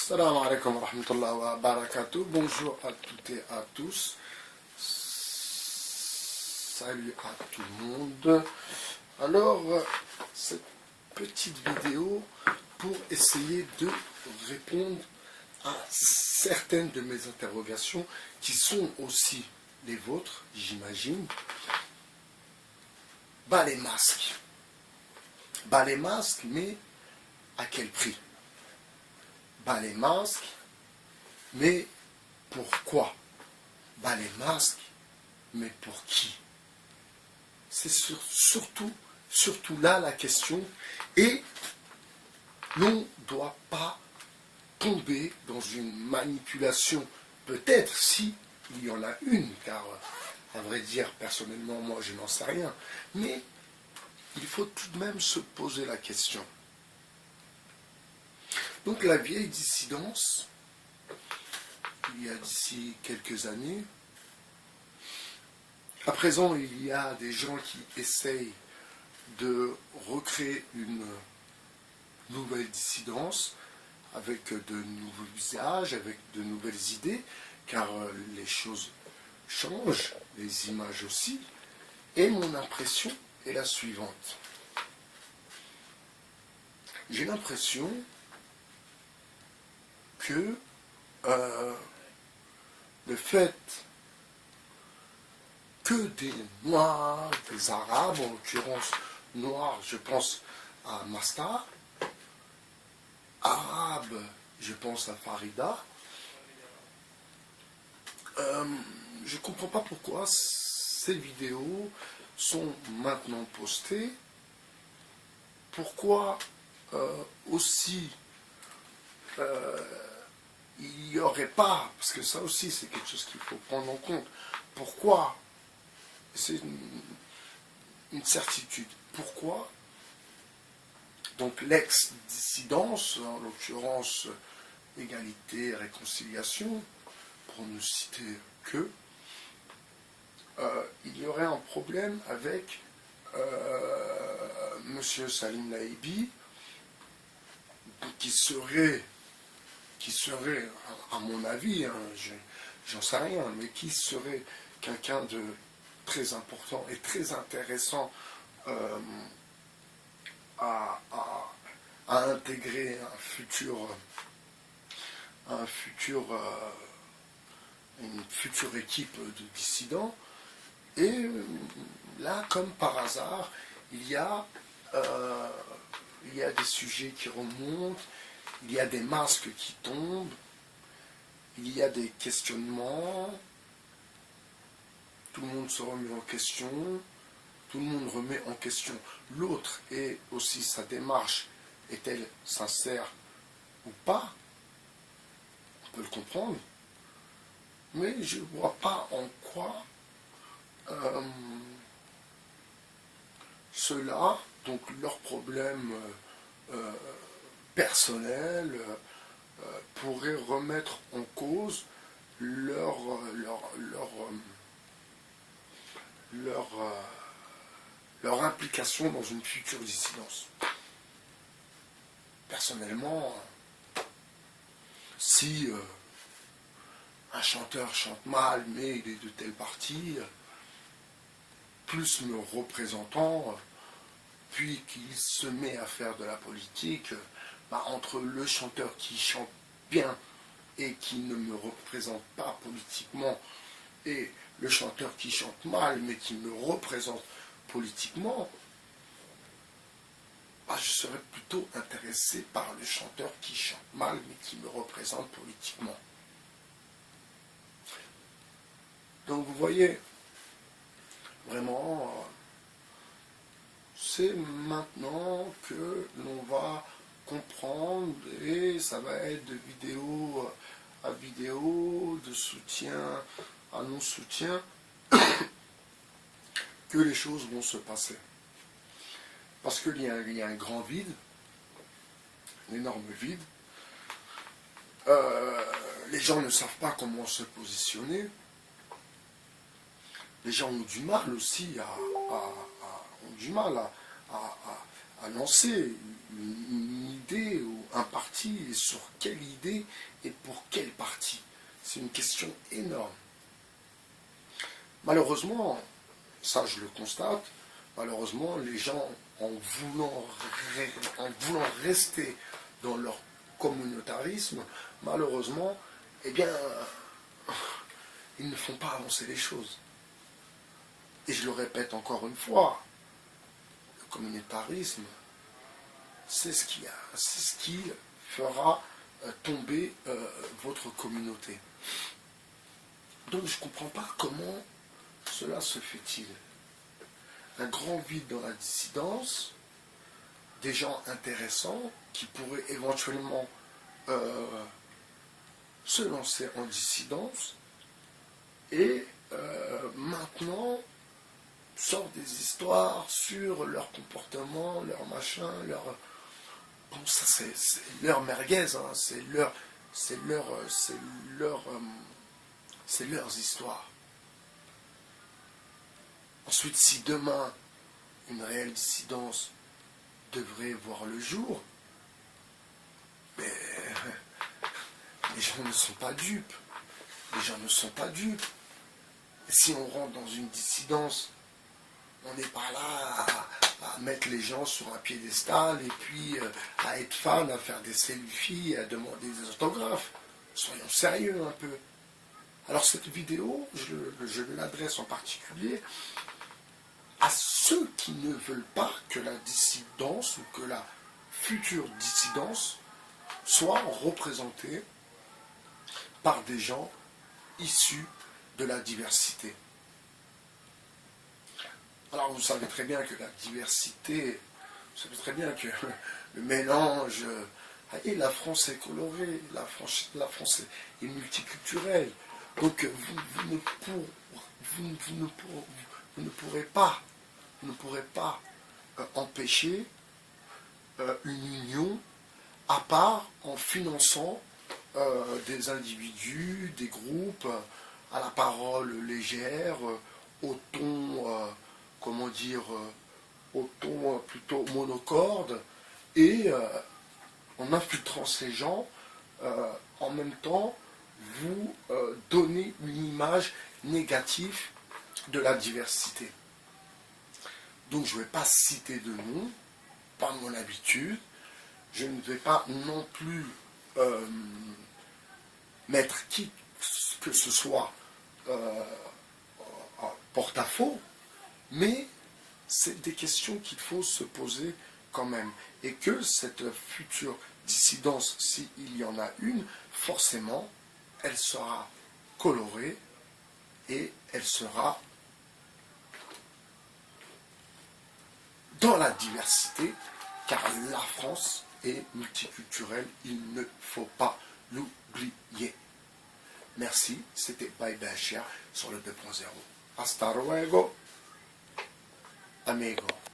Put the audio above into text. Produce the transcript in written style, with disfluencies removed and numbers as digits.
Salam alaikum wa rahmatullahi wa barakatuh. Bonjour à toutes et à tous. Salut à tout le monde. Alors, cette petite vidéo pour essayer de répondre à certaines de mes interrogations qui sont aussi les vôtres, j'imagine. Bas les masques. Bas les masques, mais à quel prix? Bas les masques, mais pourquoi? Bas les masques, mais pour qui? C'est surtout là la question. Et l'on ne doit pas tomber dans une manipulation, peut-être si il y en a une, car à vrai dire, personnellement, moi je n'en sais rien, mais il faut tout de même se poser la question. Donc la vieille dissidence, il y a d'ici quelques années, à présent il y a des gens qui essayent de recréer une nouvelle dissidence avec de nouveaux visages, avec de nouvelles idées, car les choses changent, les images aussi, et mon impression est la suivante. J'ai l'impression que le fait que des Noirs, des Arabes, en l'occurrence Noirs, je pense à Mastar, Arabes, je pense à Farida, je ne comprends pas pourquoi ces vidéos sont maintenant postées, pourquoi aussi il n'y aurait pas, parce que ça aussi c'est quelque chose qu'il faut prendre en compte, pourquoi, c'est une certitude, pourquoi donc l'ex-dissidence, en l'occurrence égalité, réconciliation, pour ne citer que, il y aurait un problème avec M. Salim Laïbi, qui serait, à mon avis, hein, j'en sais rien, mais qui serait quelqu'un de très important et très intéressant à intégrer une future équipe de dissidents. Et là, comme par hasard, il y a des sujets qui remontent, il y a des masques qui tombent, il y a des questionnements, tout le monde se remet en question, tout le monde remet en question l'autre et aussi sa démarche, est-elle sincère ou pas? On peut le comprendre, mais je ne vois pas en quoi cela, donc leurs problèmes personnels, pourraient remettre en cause leur implication dans une future dissidence. Personnellement, si un chanteur chante mal, mais il est de tel parti, plus me représentant, puis qu'il se met à faire de la politique, entre le chanteur qui chante bien et qui ne me représente pas politiquement, et le chanteur qui chante mal, mais qui me représente politiquement, je serais plutôt intéressé par le chanteur qui chante mal, mais qui me représente politiquement. Donc vous voyez, vraiment, c'est maintenant que l'on va comprendre, et ça va être de vidéo à vidéo, de soutien à non-soutien, que les choses vont se passer. Parce qu'il y a un grand vide, un énorme vide. Les gens ne savent pas comment se positionner. Les gens ont du mal aussi à lancer une idée ou un parti et sur quelle idée et pour quel parti? C'est une question énorme. Malheureusement, ça je le constate, malheureusement les gens en voulant rester dans leur communautarisme, malheureusement, eh bien, ils ne font pas avancer les choses. Et je le répète encore une fois, le communautarisme, c'est ce qui fera tomber votre communauté. Donc je ne comprends pas comment cela se fait-il. Un grand vide dans la dissidence, des gens intéressants qui pourraient éventuellement se lancer en dissidence, et maintenant sortent des histoires sur leur comportement, leur machin, leur... Bon, ça c'est leur merguez, hein, c'est leurs histoires. Ensuite, si demain une réelle dissidence devrait voir le jour, mais les gens ne sont pas dupes. Les gens ne sont pas dupes. Et si on rentre dans une dissidence, on n'est pas là à mettre les gens sur un piédestal et puis à être fan, à faire des selfies, à demander des autographes. Soyons sérieux un peu. Alors cette vidéo, je l'adresse en particulier à ceux qui ne veulent pas que la dissidence ou que la future dissidence soit représentée par des gens issus de la diversité. Alors vous savez très bien que la diversité, vous savez très bien que le mélange, et la France est colorée, la France est multiculturelle. Donc vous ne pourrez pas empêcher une union à part en finançant des individus, des groupes à la parole légère, au ton, comment dire, au ton plutôt monocorde, et en infiltrant ces gens, en même temps, vous donnez une image négative de la diversité. Donc je ne vais pas citer de nom, par mon habitude. Je ne vais pas non plus mettre qui que ce soit porte-à-faux, mais c'est des questions qu'il faut se poser quand même. Et que cette future dissidence, s'il y en a une, forcément, elle sera colorée et elle sera dans la diversité, car la France est multiculturelle, il ne faut pas l'oublier. Merci, c'était Bye Bashir sur le 2.0. Hasta luego, amigo.